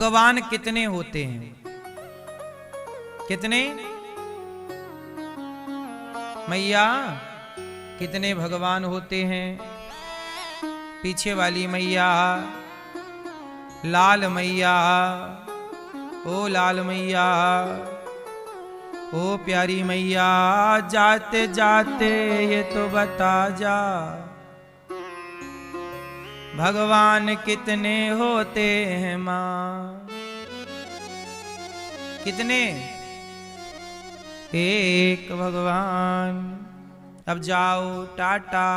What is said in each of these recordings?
भगवान कितने होते हैं? कितने? मैया कितने भगवान होते हैं? पीछे वाली मैया, लाल मैया, ओ लाल मैया, ओ प्यारी मैया, जाते जाते ये तो बता जा, भगवान कितने होते हैं माँ? कितने? एक भगवान। अब जाओ टाटा।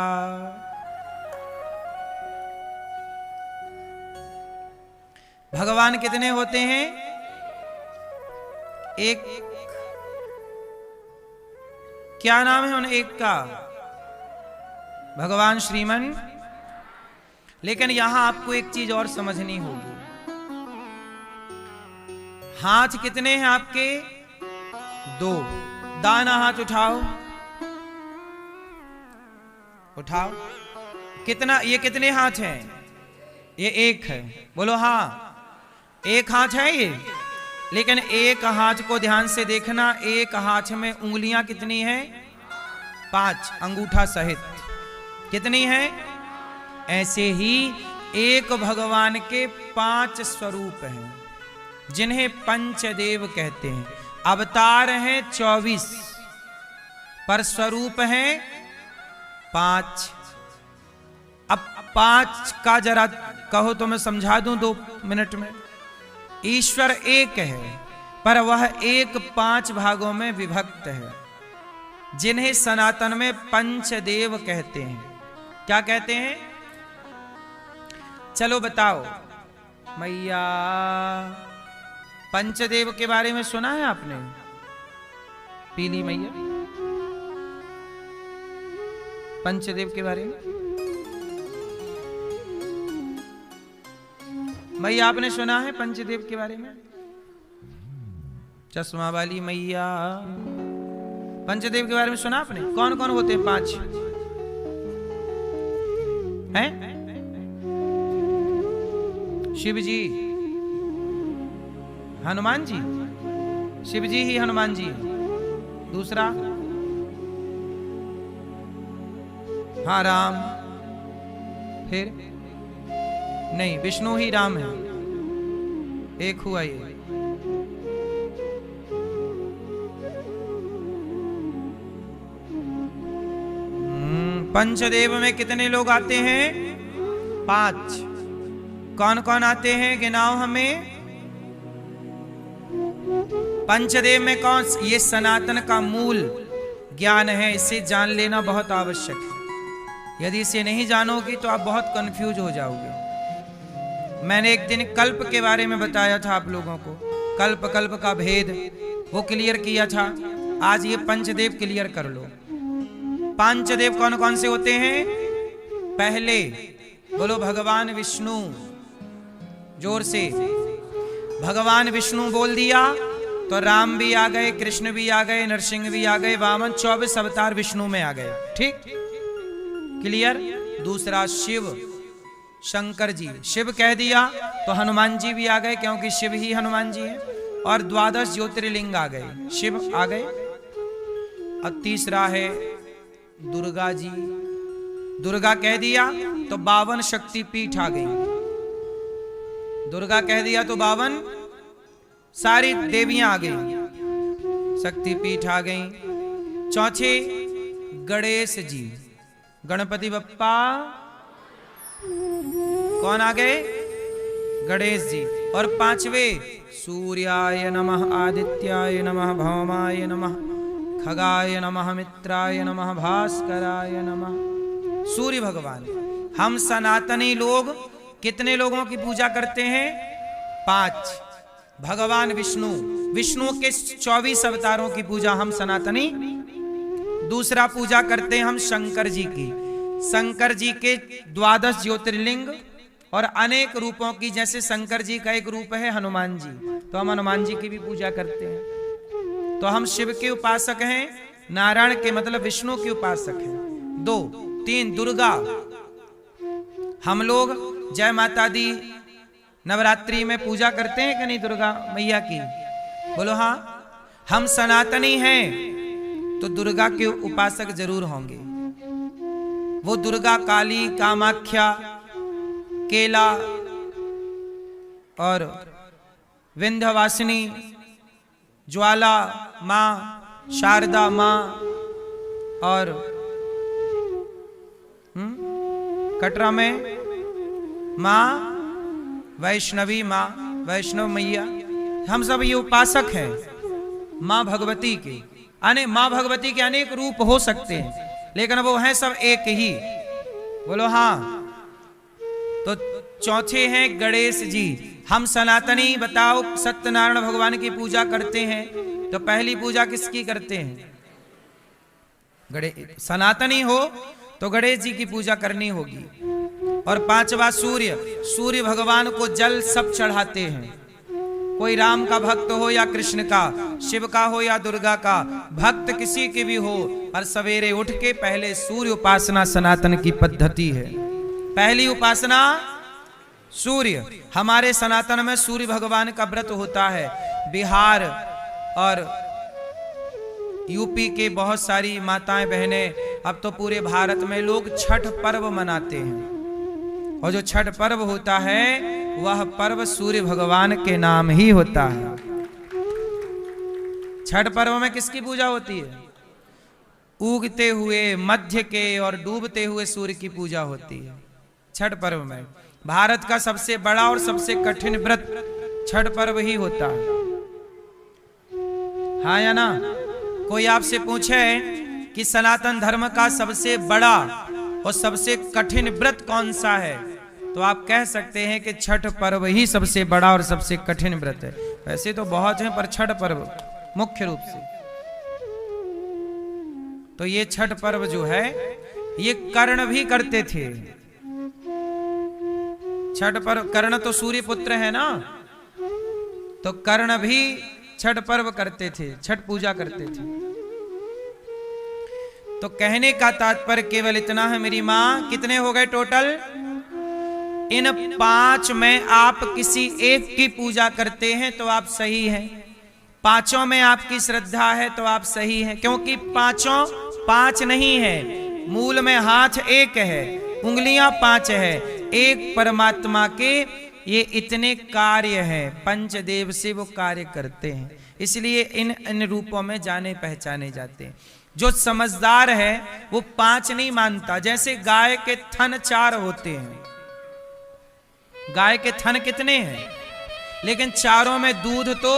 भगवान कितने होते हैं? एक। क्या नाम है उन एक का? भगवान श्रीमन। लेकिन यहां आपको एक चीज और समझनी होगी। हाथ कितने हैं आपके? दो। दाना हाथ उठाओ, उठाओ। कितना? ये कितने हाथ हैं? ये एक है। बोलो हाँ, एक हाथ है ये। लेकिन एक हाथ को ध्यान से देखना, एक हाथ में उंगलियां कितनी हैं? 5, अंगूठा सहित। कितनी हैं? ऐसे ही एक भगवान के 5 स्वरूप हैं, जिन्हें पंचदेव कहते हैं। अवतार हैं 24, पर स्वरूप हैं 5। अब 5 का जरा कहो तो मैं समझा दूं 2 मिनट में। ईश्वर एक है, पर वह एक 5 भागों में विभक्त है, जिन्हें सनातन में पंचदेव कहते हैं। क्या कहते हैं? चलो बताओ मैया। पंचदेव के बारे में सुना है आपने? पीली मैया, पंचदेव के बारे में मैया आपने सुना है? पंचदेव के बारे में? चश्मा वाली मैया, पंचदेव के बारे में सुना आपने? कौन कौन होते हैं 5 हैं? शिव जी, हनुमान जी। शिव जी ही हनुमान जी। दूसरा? हाँ राम। फिर? नहीं, विष्णु ही राम है। एक हुआ ये। पंचदेव में कितने लोग आते हैं? 5। कौन कौन आते हैं? गिनाओ हमें। पंचदेव में कौन? ये सनातन का मूल ज्ञान है, इसे जान लेना बहुत आवश्यक है। यदि इसे नहीं जानोगी तो आप बहुत कंफ्यूज हो जाओगे। मैंने एक दिन कल्प के बारे में बताया था आप लोगों को, कल्प कल्प का भेद वो क्लियर किया था। आज ये पंचदेव क्लियर कर लो। पंचदेव कौन कौन से होते हैं? पहले बोलो भगवान विष्णु, जोर से। भगवान विष्णु बोल दिया तो राम भी आ गए, कृष्ण भी आ गए, नरसिंह भी आ गए, वामन, 24 अवतार विष्णु में आ गए। ठीक, क्लियर। दूसरा शिव, शंकर जी। शिव कह दिया तो हनुमान जी भी आ गए, क्योंकि शिव ही हनुमान जी है। और 12 ज्योतिर्लिंग आ गए, शिव आ गए। और तीसरा है दुर्गा जी। दुर्गा कह दिया तो 52 शक्तिपीठ आ गई। दुर्गा कह दिया तो 52 सारी देवियां आ गई, शक्तिपीठ आ गई। चौथे गणेश जी, गणपति बप्पा। कौन आ गए? गणेश जी। और 5वें सूर्याय नमः, आदित्याय नमः, भौमाय नमः, खगाय नमः, मित्राय नमः, भास्कराय नमः। सूर्य भगवान। हम सनातनी लोग कितने लोगों की पूजा करते हैं? 5। भगवान विष्णु, विष्णु के 24 अवतारों की पूजा हम सनातनी। दूसरा पूजा करते हैं हम शंकर जी की, शंकर जी के 12 ज्योतिर्लिंग और अनेक रूपों की। जैसे शंकर जी का एक रूप है हनुमान जी, तो हम हनुमान जी की भी पूजा करते हैं। तो हम शिव के उपासक हैं, नारायण के मतलब विष्णु के उपासक हैं। 2, 3 दुर्गा। हम लोग जय माता दी, नवरात्रि में पूजा करते हैं कि नहीं दुर्गा मैया की? बोलो हाँ। हम सनातनी हैं तो दुर्गा के उपासक जरूर होंगे। वो दुर्गा, काली, कामाख्या, केला और विंध्यवासिनी, ज्वाला माँ, शारदा माँ और कटरा में माँ वैष्णवी माँ, वैष्णव मैया, हम सब ये उपासक हैं माँ भगवती के। माँ भगवती के अनेक रूप हो सकते हैं लेकिन वो हैं सब एक ही। बोलो हाँ। तो चौथे हैं गणेश जी। हम सनातनी बताओ सत्यनारायण भगवान की पूजा करते हैं तो पहली पूजा किसकी करते हैं? सनातनी हो तो गणेश जी की पूजा करनी होगी। और पांचवा सूर्य, सूर्य भगवान को जल सब चढ़ाते हैं। कोई राम का भक्त हो या कृष्ण का, शिव का हो या दुर्गा का, भक्त किसी के भी हो, पर सवेरे उठ के पहले सूर्य उपासना सनातन की पद्धति है। पहली उपासना सूर्य। हमारे सनातन में सूर्य भगवान का व्रत होता है। बिहार और यूपी के बहुत सारी माताएं बहनें, अब तो पूरे भारत में लोग छठ पर्व मनाते हैं। और जो छठ पर्व होता है वह पर्व सूर्य भगवान के नाम ही होता है। छठ पर्व में किसकी पूजा होती है? उगते हुए, मध्य के और डूबते हुए सूर्य की पूजा होती है छठ पर्व में। भारत का सबसे बड़ा और सबसे कठिन व्रत छठ पर्व ही होता है। हाँ या ना? कोई आपसे पूछे कि सनातन धर्म का सबसे बड़ा और सबसे कठिन व्रत कौन सा है, तो आप कह सकते हैं कि छठ पर्व ही सबसे बड़ा और सबसे कठिन व्रत है। वैसे तो बहुत हैं पर छठ पर्व मुख्य रूप से। तो ये छठ पर्व जो है ये कर्ण भी करते थे। छठ पर्व, कर्ण तो सूर्य पुत्र है ना, तो कर्ण भी छठ पर्व करते थे, छठ पूजा करते थे। तो कहने का तात्पर्य केवल इतना है मेरी मां, कितने हो गए टोटल? इन 5 में आप किसी एक की पूजा करते हैं तो आप सही हैं। 5 में आपकी श्रद्धा है तो आप सही हैं, क्योंकि 5 5 नहीं है, मूल में हाथ एक है, उंगलियां 5 है, एक परमात्मा के ये इतने कार्य हैं, पंचदेव से वो कार्य करते हैं, इसलिए इन रूपों में जाने पहचाने जाते हैं। जो समझदार है वो 5 नहीं मानता। जैसे गाय के थन 4 होते हैं, गाय के थन कितने हैं, लेकिन चारों में दूध तो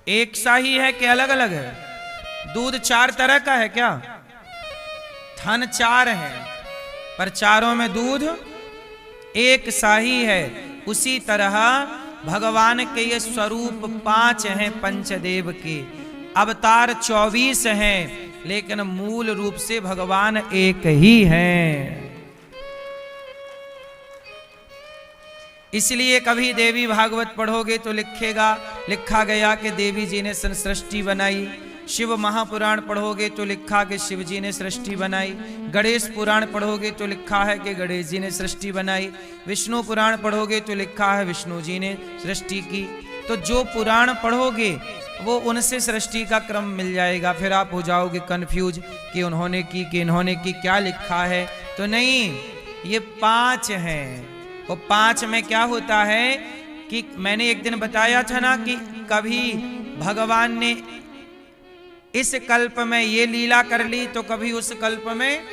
एक सा ही है कि अलग अलग है? दूध 4 तरह का है क्या? थन 4 हैं पर चारों में दूध एक सा ही है। उसी तरह भगवान के ये स्वरूप 5 हैं पंचदेव के, अवतार 24 हैं, लेकिन मूल रूप से भगवान एक ही हैं। इसलिए कभी देवी भागवत पढ़ोगे तो लिखा गया कि देवी जी ने सृष्टि बनाई। शिव महापुराण पढ़ोगे तो लिखा कि शिव जी ने सृष्टि बनाई। गणेश पुराण पढ़ोगे तो लिखा है कि गणेश जी ने सृष्टि बनाई। विष्णु पुराण पढ़ोगे तो लिखा है विष्णु जी ने सृष्टि की। तो जो पुराण पढ़ोगे वो उनसे सृष्टि का क्रम मिल जाएगा। फिर आप हो जाओगे कंफ्यूज कि उन्होंने की कि इन्होंने की, क्या लिखा है। तो नहीं, ये 5 हैं। वो 5 में क्या होता है कि मैंने एक दिन बताया था ना कि कभी भगवान ने इस कल्प में ये लीला कर ली तो कभी उस कल्प में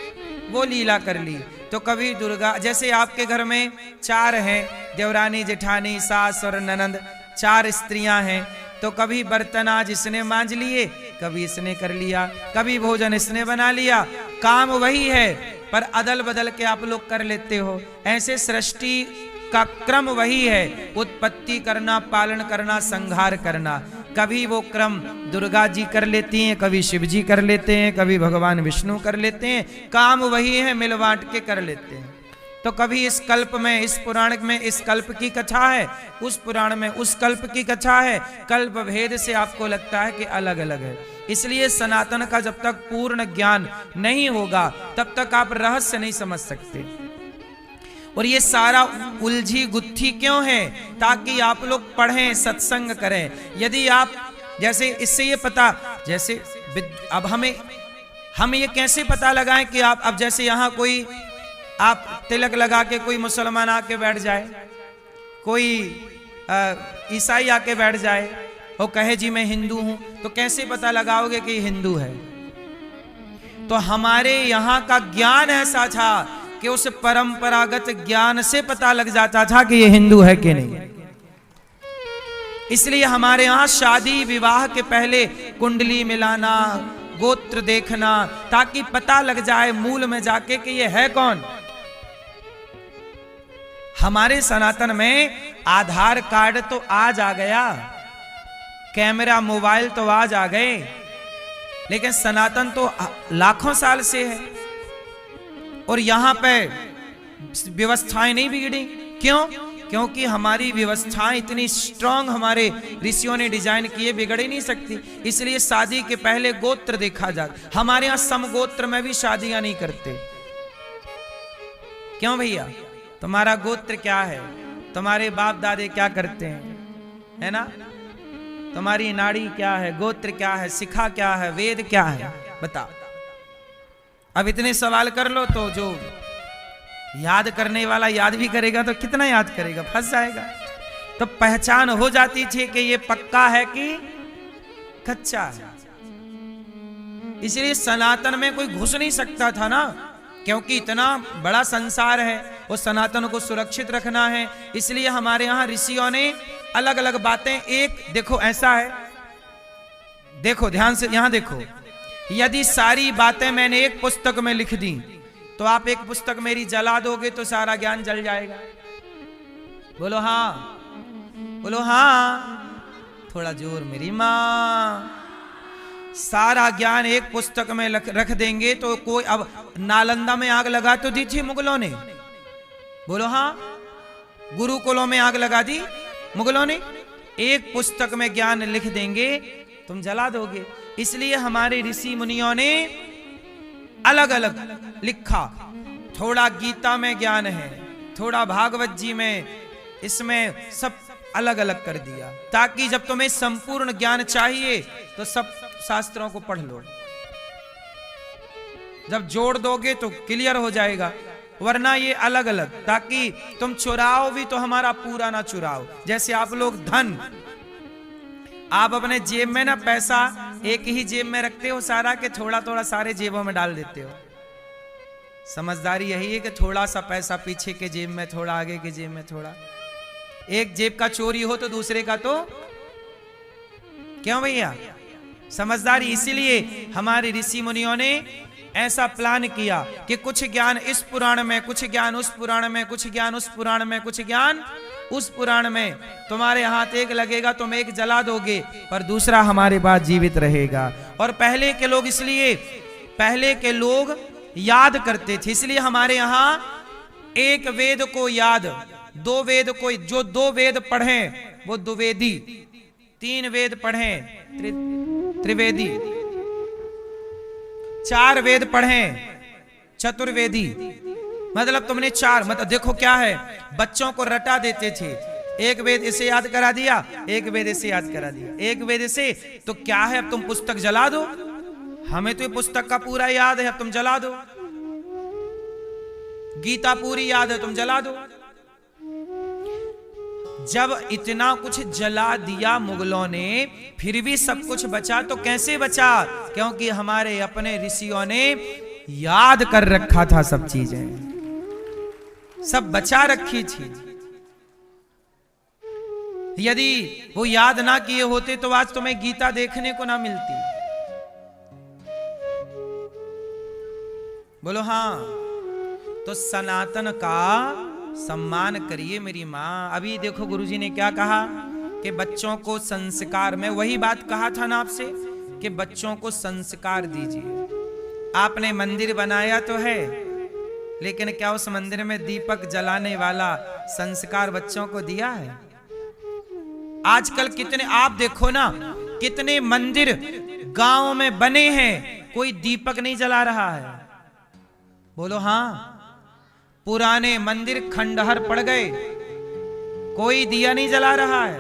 वो लीला कर ली। तो कभी दुर्गा, जैसे आपके घर में 4 हैं, देवरानी, जेठानी, सास और ननंद, 4 स्त्रियां हैं, तो कभी बर्तन आज इसने मांज लिए, कभी इसने कर लिया, कभी भोजन इसने बना लिया। काम वही है पर अदल बदल के आप लोग कर लेते हो। ऐसे सृष्टि का क्रम वही है, उत्पत्ति करना, पालन करना, संहार करना। कभी वो क्रम दुर्गा जी कर लेती हैं, कभी शिव जी कर लेते हैं, कभी भगवान विष्णु कर लेते हैं। काम वही है, मिल बांट के कर लेते हैं। तो कभी इस कल्प में, इस पुराण में इस कल्प की कथा है, उस पुराण में उस कल्प की कथा है। कल्प भेद से आपको लगता है कि अलग अलग है। इसलिए सनातन का जब तक पूर्ण ज्ञान नहीं होगा तब तक आप रहस्य नहीं समझ सकते। और ये सारा उलझी गुत्थी क्यों है? ताकि आप लोग पढ़ें, सत्संग करें। यदि आप जैसे इससे ये पता, जैसे अब हम ये कैसे पता लगाएं कि आप, अब जैसे यहाँ कोई आप तिलक लगा के कोई मुसलमान आके बैठ जाए, कोई ईसाई आके बैठ जाए और कहे जी मैं हिंदू हूं, तो कैसे पता लगाओगे कि हिंदू है? तो हमारे यहाँ का ज्ञान ऐसा था कि उस परंपरागत ज्ञान से पता लग जाता था कि ये हिंदू है कि नहीं। इसलिए हमारे यहाँ शादी विवाह के पहले कुंडली मिलाना, गोत्र देखना, ताकि पता लग जाए मूल में जाके कि ये है कौन। हमारे सनातन में आधार कार्ड तो आज आ गया, कैमरा मोबाइल तो आज आ गए, लेकिन सनातन तो लाखों साल से है। और यहां पे व्यवस्थाएं नहीं बिगड़ी। क्यों? क्योंकि हमारी व्यवस्थाएं इतनी स्ट्रांग हमारे ऋषियों ने डिजाइन किए, बिगड़ ही नहीं सकती। इसलिए शादी के पहले गोत्र देखा जाता। हमारे यहां समगोत्र में भी शादियां नहीं करते। क्यों भैया? तुम्हारा गोत्र क्या है, तुम्हारे बाप दादे क्या करते हैं, है ना? तुम्हारी नाड़ी क्या है, गोत्र क्या है, शिखा क्या है, वेद क्या है, बताओ। अब इतने सवाल कर लो तो जो याद करने वाला याद भी करेगा तो कितना याद करेगा, फंस जाएगा। तो पहचान हो जाती थी कि ये पक्का है कि कच्चा है। इसलिए सनातन में कोई घुस नहीं सकता था ना, क्योंकि इतना बड़ा संसार है और सनातन को सुरक्षित रखना है। इसलिए हमारे यहाँ ऋषियों ने अलग अलग बातें, एक देखो ऐसा है, देखो ध्यान से यहां देखो, यदि सारी बातें मैंने एक पुस्तक में लिख दी तो आप एक पुस्तक मेरी जला दोगे तो सारा ज्ञान जल जाएगा। बोलो हाँ, बोलो हाँ, थोड़ा जोर मेरी मां। सारा ज्ञान एक पुस्तक में रख देंगे तो कोई, अब नालंदा में आग लगा तो दी थी मुगलों ने, बोलो हाँ। गुरुकुलों में आग लगा दी मुगलों ने। एक पुस्तक में ज्ञान लिख देंगे तुम जला दोगे। इसलिए हमारे ऋषि मुनियों ने अलग अलग लिखा। थोड़ा गीता में ज्ञान है, थोड़ा भागवत जी में, इसमें सब अलग अलग कर दिया, ताकि जब तुम्हें संपूर्ण ज्ञान चाहिए तो सब शास्त्रों को पढ़ लो। जब जोड़ दोगे तो क्लियर हो जाएगा, वरना ये अलग अलग, ताकि तुम चुराओ भी तो हमारा पूरा ना चुराओ। जैसे आप लोग धन, आप अपने जेब में ना पैसा एक ही जेब में रखते हो सारा, के थोड़ा थोड़ा सारे जेबों में डाल देते हो। समझदारी यही है कि थोड़ा सा पैसा पीछे के जेब में, थोड़ा आगे के जेब में, थोड़ा। एक जेब का चोरी हो तो दूसरे का तो, क्यों भैया? समझदारी। इसीलिए हमारे ऋषि मुनियों ने ऐसा प्लान किया कि कुछ ज्ञान इस पुराण में, कुछ ज्ञान उस पुराण में, कुछ ज्ञान उस पुराण में, कुछ ज्ञान उस पुराण में। तुम्हारे हाथ एक लगेगा, तुम एक जला दोगे, पर दूसरा हमारे बाद जीवित रहेगा। और पहले के लोग, इसलिए पहले के लोग याद करते थे। इसलिए हमारे यहाँ एक वेद को याद, दो वेद को, जो दो वेद पढ़े वो द्विवेदी, तीन वेद पढ़े त्रिवेदी, चार वेद पढ़े चतुर्वेदी। मतलब तुमने चार, मतलब देखो क्या है, बच्चों को रटा देते थे। एक वेद इसे याद करा दिया, एक वेद इसे याद करा दिया, एक वेद इसे, तो क्या है, अब तुम पुस्तक जला दो। हमें तो ये पुस्तक का पूरा याद है, अब तुम जला दो। गीता पूरी याद है, तुम जला दो। जब इतना कुछ जला दिया मुगलों ने, फिर भी सब कुछ बचा, तो कैसे बचा? क्योंकि हमारे अपने ऋषियों ने याद कर रखा था, सब चीजें सब बचा रखी थी। यदि वो याद ना किए होते तो आज तुम्हें गीता देखने को ना मिलती। बोलो हाँ। तो सनातन का सम्मान करिए मेरी मां। अभी देखो गुरुजी ने क्या कहा कि बच्चों को संस्कार में, वही बात कहा था ना आपसे कि बच्चों को संस्कार दीजिए। आपने मंदिर बनाया तो है, लेकिन क्या उस मंदिर में दीपक जलाने वाला संस्कार बच्चों को दिया है? आजकल कितने, आप देखो ना, कितने मंदिर गांव में बने हैं, कोई दीपक नहीं जला रहा है। बोलो हाँ। पुराने मंदिर खंडहर पड़ गए, कोई दिया नहीं जला रहा है।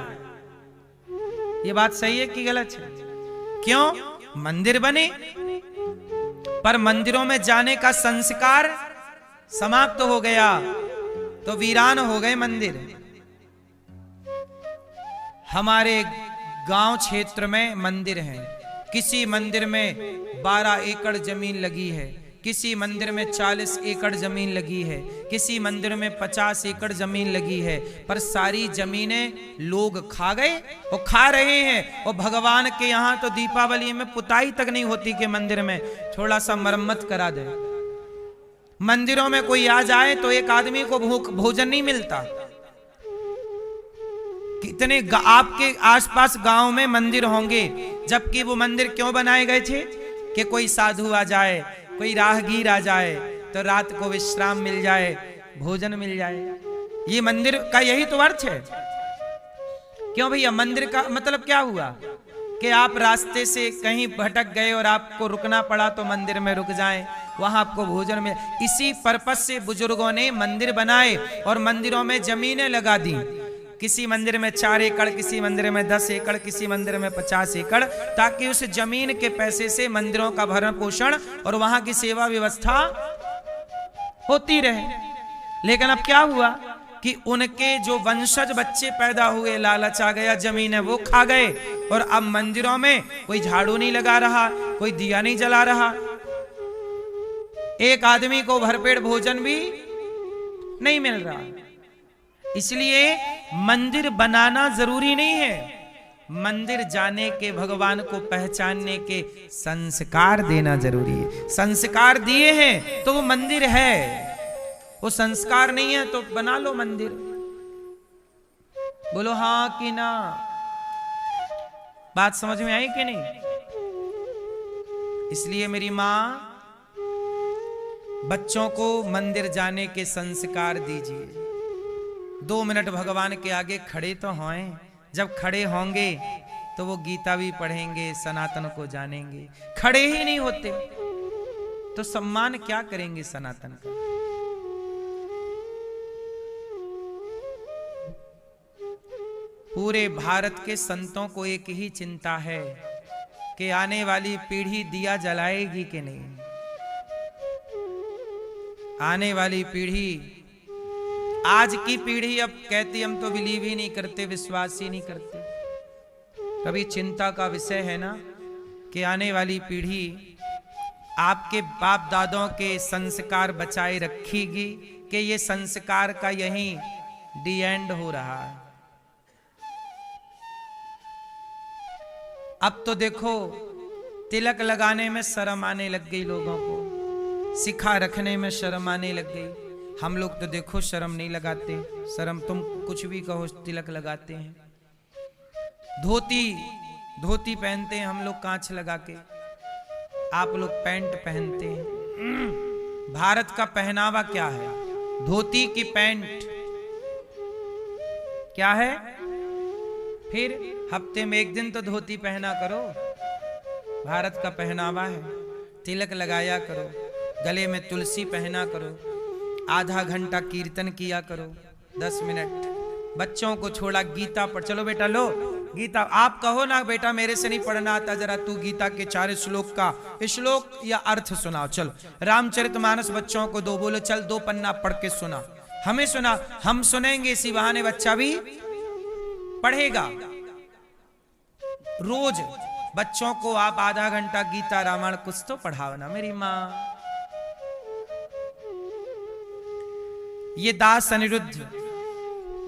ये बात सही है कि गलत है? क्यों? मंदिर बने पर मंदिरों में जाने का संस्कार समाप्त हो गया, तो वीरान हो गए मंदिर। हमारे गांव क्षेत्र में मंदिर हैं, किसी मंदिर में 12 एकड़ जमीन लगी है, किसी मंदिर में 40 एकड़ जमीन लगी है, किसी मंदिर में 50 एकड़ जमीन लगी है, पर सारी जमीनें लोग खा गए और खा रहे हैं। और भगवान के यहाँ तो दीपावली में पुताई तक नहीं होती कि मंदिर में थोड़ा सा मरम्मत करा दे। मंदिरों में कोई आ जाए तो एक आदमी को भोजन नहीं मिलता। कितने आपके आसपास गांव में मंदिर होंगे, जबकि वो मंदिर क्यों बनाए गए थे कि कोई साधु आ जाए, कोई राहगीर आ जाए तो रात को विश्राम मिल जाए, भोजन मिल जाए। ये मंदिर का यही तो अर्थ है। क्यों भैया? मंदिर का मतलब क्या हुआ कि आप रास्ते से कहीं भटक गए और आपको रुकना पड़ा तो मंदिर में रुक जाएं, वहां आपको भोजन मिले। इसी पर्पस से बुजुर्गों ने मंदिर बनाए और मंदिरों में जमीनें लगा दी। किसी मंदिर में 4 एकड़, किसी मंदिर में 10 एकड़, किसी मंदिर में 50 एकड़, ताकि उस जमीन के पैसे से मंदिरों का भरण पोषण और वहां की सेवा व्यवस्था होती रहे। लेकिन अब क्या हुआ कि उनके जो वंशज बच्चे पैदा हुए, लालच आ गया, जमीन है वो खा गए, और अब मंदिरों में कोई झाड़ू नहीं लगा रहा, कोई दिया नहीं जला रहा, एक आदमी को भरपेट भोजन भी नहीं मिल रहा। इसलिए मंदिर बनाना जरूरी नहीं है, मंदिर जाने के, भगवान को पहचानने के संस्कार देना जरूरी है। संस्कार दिए हैं तो वो मंदिर है, वो संस्कार नहीं है तो बना लो मंदिर। बोलो हाँ कि ना? बात समझ में आई कि नहीं? इसलिए मेरी मां, बच्चों को मंदिर जाने के संस्कार दीजिए। 2 मिनट भगवान के आगे खड़े तो हों। जब खड़े होंगे तो वो गीता भी पढ़ेंगे, सनातन को जानेंगे। खड़े ही नहीं होते तो सम्मान क्या करेंगे सनातन का? पूरे भारत के संतों को एक ही चिंता है कि आने वाली पीढ़ी दिया जलाएगी कि नहीं। आने वाली पीढ़ी, आज की पीढ़ी अब कहती हम तो बिलीव ही नहीं करते, विश्वास ही नहीं करते। कभी चिंता का विषय है ना कि आने वाली पीढ़ी आपके बाप दादों के संस्कार बचाए रखेगी कि ये संस्कार का यहीं डी एंड हो रहा है। अब तो देखो तिलक लगाने में शर्म आने लग गई लोगों को, सिखा रखने में शर्म आने लग गई। हम लोग तो देखो शर्म नहीं लगाते, शर्म तुम कुछ भी कहो, तिलक लगाते हैं। धोती पहनते हैं हम लोग कांच लगा के, आप लोग पैंट पहनते हैं। भारत का पहनावा क्या है? धोती की पैंट क्या है? फिर हफ्ते में 1 दिन तो धोती पहना करो, भारत का पहनावा है। तिलक लगाया करो, गले में तुलसी पहना करो, आधा घंटा कीर्तन किया करो, 10 मिनट। बच्चों को छोड़ा गीता पढ़, चलो बेटा लो गीता। आप कहो ना बेटा मेरे से नहीं पढ़ना आता, जरा तू गीता के 4 श्लोक का श्लोक या अर्थ सुनाओ। चलो रामचरितमानस बच्चों को दो, बोलो चल 2 पन्ना पढ़ के सुना। हमें सुना, हम सुनेंगे, इसी बहाने बच्चा भी पढ़ेगा। रोज बच्चों को आप आधा घंटा गीता रामायण कुछ तो पढ़ाओ ना मेरी माँ। ये दास अनिरुद्ध,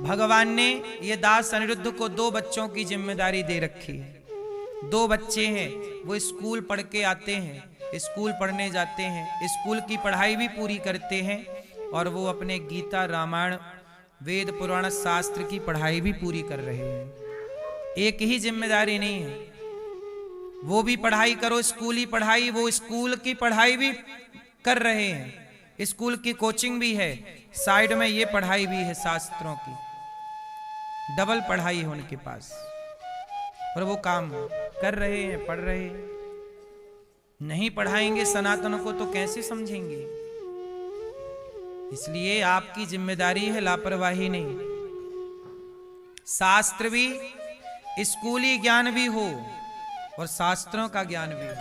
भगवान ने ये दास अनिरुद्ध को 2 बच्चों की जिम्मेदारी दे रखी है। 2 बच्चे हैं, वो स्कूल पढ़ के आते हैं, स्कूल पढ़ने जाते हैं, स्कूल की पढ़ाई भी पूरी करते हैं और वो अपने गीता रामायण वेद पुराण शास्त्र की पढ़ाई भी पूरी कर रहे हैं। एक ही जिम्मेदारी नहीं है, वो भी पढ़ाई करो, स्कूली पढ़ाई, वो स्कूल की पढ़ाई भी कर रहे हैं, स्कूल की कोचिंग भी है, साइड में ये पढ़ाई भी है शास्त्रों की, डबल पढ़ाई है उनके पास, और वो काम कर रहे हैं, पढ़ रहे हैं। नहीं पढ़ाएंगे सनातन को तो कैसे समझेंगे? इसलिए आपकी जिम्मेदारी है लापरवाही नहीं। शास्त्र भी, स्कूली ज्ञान भी हो और शास्त्रों का ज्ञान भी हो।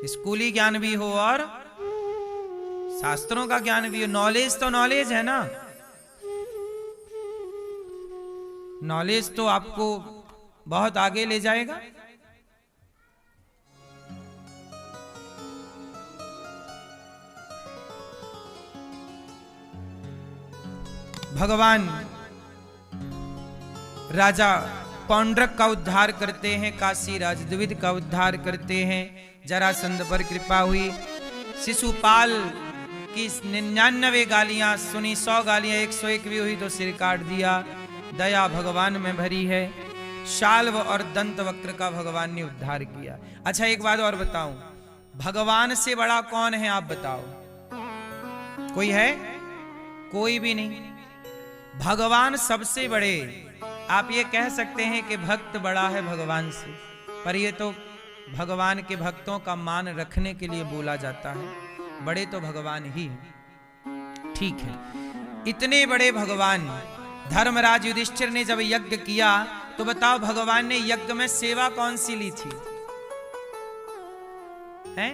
स्कूली ज्ञान भी हो और शास्त्रों का ज्ञान भी हो। नॉलेज तो नॉलेज है ना, नॉलेज तो आपको बहुत आगे ले जाएगा। भगवान राजा पौंड्रक का उद्धार करते हैं, काशी राज द्विविद का उद्धार करते हैं। जरासंध पर कृपा हुई, शिशुपाल की 99 गालियां सुनी, 100 गालियां 101 भी हुई तो सिर काट दिया। दया भगवान में भरी है। शाल्व और दंत वक्र का भगवान ने उद्धार किया। अच्छा एक बात और बताऊं, भगवान से बड़ा कौन है आप बताओ? कोई है? कोई भी नहीं। भगवान सबसे बड़े। आप ये कह सकते हैं कि भक्त बड़ा है भगवान से, पर ये तो भगवान के भक्तों का मान रखने के लिए बोला जाता है। बड़े तो भगवान ही हैं। ठीक है, इतने बड़े भगवान, धर्मराज युधिष्ठिर ने जब यज्ञ किया तो बताओ भगवान ने यज्ञ में सेवा कौन सी ली थी? हैं?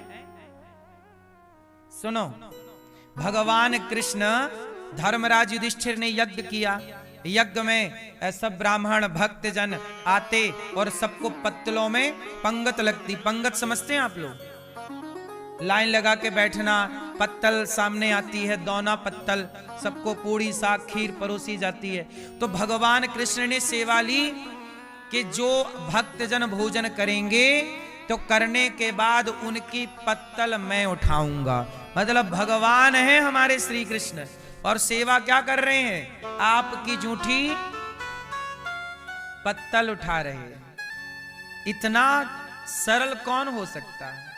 सुनो, भगवान कृष्ण, धर्मराज युधिष्ठिर ने यज्ञ किया। यज्ञ में सब ब्राह्मण भक्त जन आते और सबको पत्तलों में पंगत लगती। पंगत समझते हैं आप लोग? लाइन लगा के बैठना, पत्तल सामने आती है, दोना पत्तल, सबको पूड़ी साग खीर परोसी जाती है। तो भगवान कृष्ण ने सेवा ली कि जो भक्तजन भोजन करेंगे तो करने के बाद उनकी पत्तल मैं उठाऊंगा। मतलब भगवान है हमारे श्री कृष्ण और सेवा क्या कर रहे हैं? आपकी जूठी पत्तल उठा रहे हैं। इतना सरल कौन हो सकता है?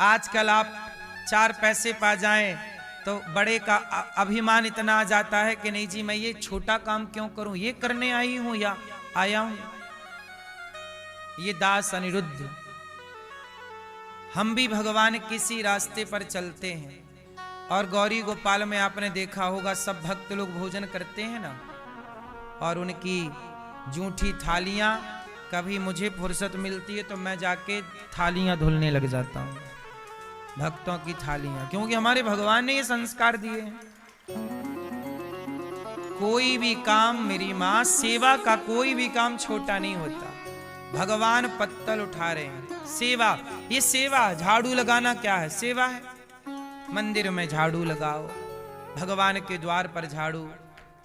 आजकल आप 4 पैसे पा जाएं तो बड़े का अभिमान इतना आ जाता है कि नहीं जी मैं ये छोटा काम क्यों करूं, ये करने आई हूं या आया हूं। ये दास अनिरुद्ध, हम भी भगवान किसी रास्ते पर चलते हैं। और गौरी गोपाल में आपने देखा होगा सब भक्त लोग भोजन करते हैं ना, और उनकी जूठी थालियां, कभी मुझे फुर्सत मिलती है तो मैं जाके थालियां धुलने लग जाता हूं, भक्तों की थालियां, क्योंकि हमारे भगवान ने ये संस्कार दिए हैं। कोई भी काम, मेरी मां, सेवा का कोई भी काम छोटा नहीं होता। भगवान पत्तल उठा रहे हैं, सेवा। ये सेवा, झाड़ू लगाना क्या है? सेवा है। मंदिर में झाड़ू लगाओ, भगवान के द्वार पर झाड़ू,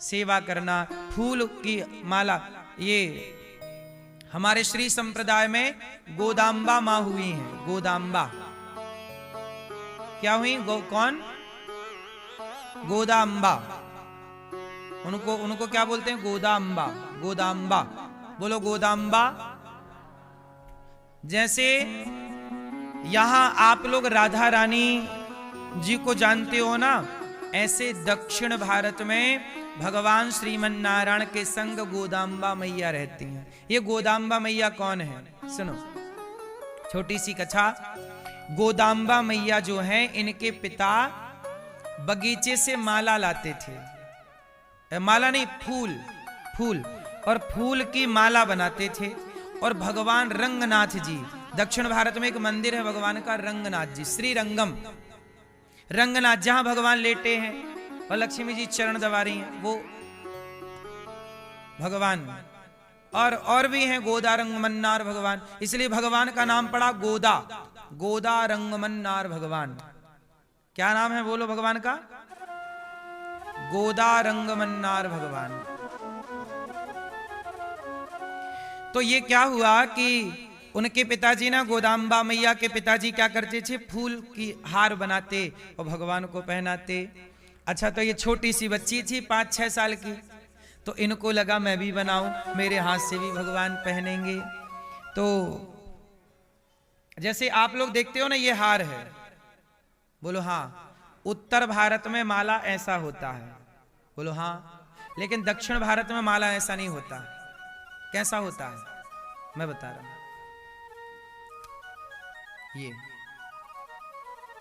सेवा करना, फूल की माला। ये हमारे श्री संप्रदाय में गोदाम्बा माँ हुई हैं। गोदाम्बा क्या हुई? कौन? गोदाम्बा। उनको क्या बोलते हैं? गोदाम्बा। गोदाम्बा बोलो, गोदाम्बा। जैसे यहां आप लोग राधा रानी जी को जानते हो ना, ऐसे दक्षिण भारत में भगवान श्रीमन नारायण के संग गोदाम्बा मैया रहती हैं। ये गोदाम्बा मैया कौन है? सुनो, छोटी सी कथा। गोदाम्बा मैया जो हैं, इनके पिता बगीचे से माला लाते थे। माला नहीं, फूल। फूल और फूल की माला बनाते थे। और भगवान रंगनाथ जी, दक्षिण भारत में एक मंदिर है भगवान का, रंगनाथ जी, श्री रंगम रंगनाथ, जहां भगवान लेटे हैं और लक्ष्मी जी चरण दबा रही हैं, वो भगवान। और भी हैं गोदा रंगमन्नार भगवान, इसलिए भगवान का नाम पड़ा गोदा। गोदा रंगमन्नार भगवान। क्या नाम है बोलो भगवान का? गोदा रंगमन्नार भगवान। तो ये क्या हुआ कि उनके पिताजी ना, गोदाम्बा मैया के पिताजी क्या करते थे? फूल की हार बनाते और भगवान को पहनाते। अच्छा, तो ये छोटी सी बच्ची थी 5-6 साल की, तो इनको लगा मैं भी बनाऊं, मेरे हाथ से भी भगवान पहनेंगे। तो जैसे आप लोग देखते हो ना, ये हार है, बोलो हाँ। उत्तर भारत में माला ऐसा होता है, बोलो हाँ। लेकिन दक्षिण भारत में माला ऐसा नहीं होता। कैसा होता है? मैं बता रहा हूं। ये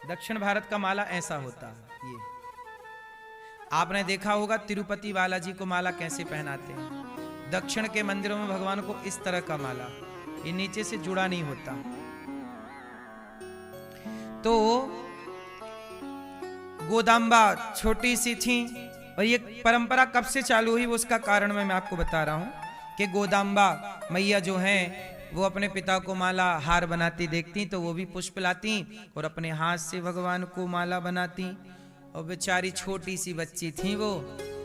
दक्षिण भारत का माला ऐसा होता है। ये आपने देखा होगा तिरुपति बालाजी को माला कैसे पहनाते हैं। दक्षिण के मंदिरों में भगवान को इस तरह का माला, ये नीचे से जुड़ा नहीं होता। तो गोदाम्बा छोटी सी थी, और ये परंपरा कब से चालू हुई वो उसका कारण मैं आपको बता रहा हूं कि गोदाम्बा मैया जो हैं वो अपने पिता को माला हार बनाती देखती तो वो भी पुष्प लाती और अपने हाथ से भगवान को माला बनाती। और बेचारी छोटी सी बच्ची थी वो,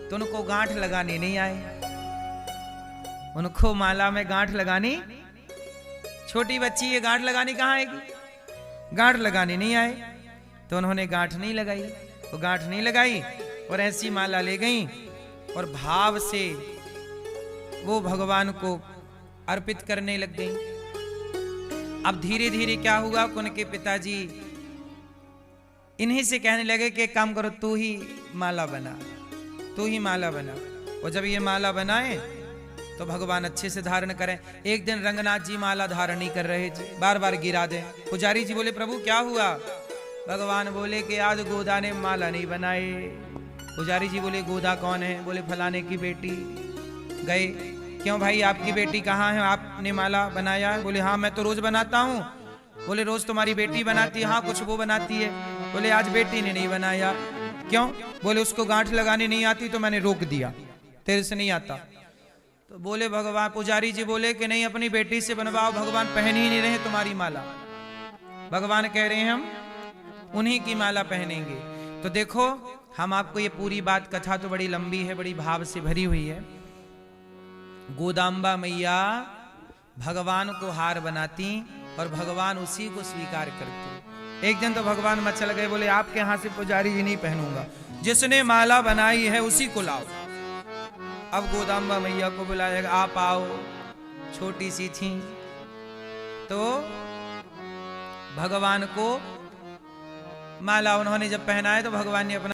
तो उनको गांठ लगाने नहीं आए। उनको माला में गांठ लगानी, छोटी बच्ची ये गांठ लगानी कहाँ आएगी, गांठ लगाने नहीं आए, तो उन्होंने गांठ नहीं लगाई। वो गांठ नहीं लगाई और ऐसी माला ले गई और भाव से वो भगवान को अर्पित करने लग गई। अब धीरे धीरे क्या हुआ, उनके पिताजी इन्हीं से कहने लगे कि एक काम करो, तू ही माला बना, तू ही माला बना। और जब ये माला बनाए तो भगवान अच्छे से धारण करें। एक दिन रंगनाथ जी माला धारण नहीं कर रहे जी, बार बार गिरा दे। पुजारी जी बोले प्रभु क्या हुआ? भगवान बोले कि आज गोदा ने माला नहीं बनाए। पुजारी जी बोले गोदा कौन है? बोले फलाने की बेटी। गए, क्यों भाई आपकी बेटी कहाँ है, आपने माला बनाया? बोले हाँ मैं तो रोज बनाता हूँ। बोले रोज तुम्हारी बेटी बनाती है? हाँ कुछ वो बनाती है। बोले आज बेटी ने नहीं बनाया। क्यों? बोले उसको गांठ लगानी नहीं आती तो मैंने रोक दिया, तेरे से नहीं आता। तो बोले भगवान, पुजारी जी बोले कि नहीं अपनी बेटी से बनवाओ, भगवान पहन ही नहीं रहे तुम्हारी माला। भगवान कह रहे हैं हम उन्हीं की माला पहनेंगे। तो देखो हम आपको ये पूरी बात, कथा तो बड़ी लंबी है, बड़ी भाव से भरी हुई है। गोदाम्बा मैया भगवान को हार बनाती और भगवान उसी को स्वीकार करते। एक दिन तो भगवान मचल गए, बोले आपके यहां से पुजारी जी नहीं पहनूंगा, जिसने माला बनाई है उसी को लाओ। अब गोदाम्बा मैया को बुलाएगा, आप आओ। छोटी सी थी तो भगवान को माला उन्होंने जब पहनाए तो भगवान ने अपना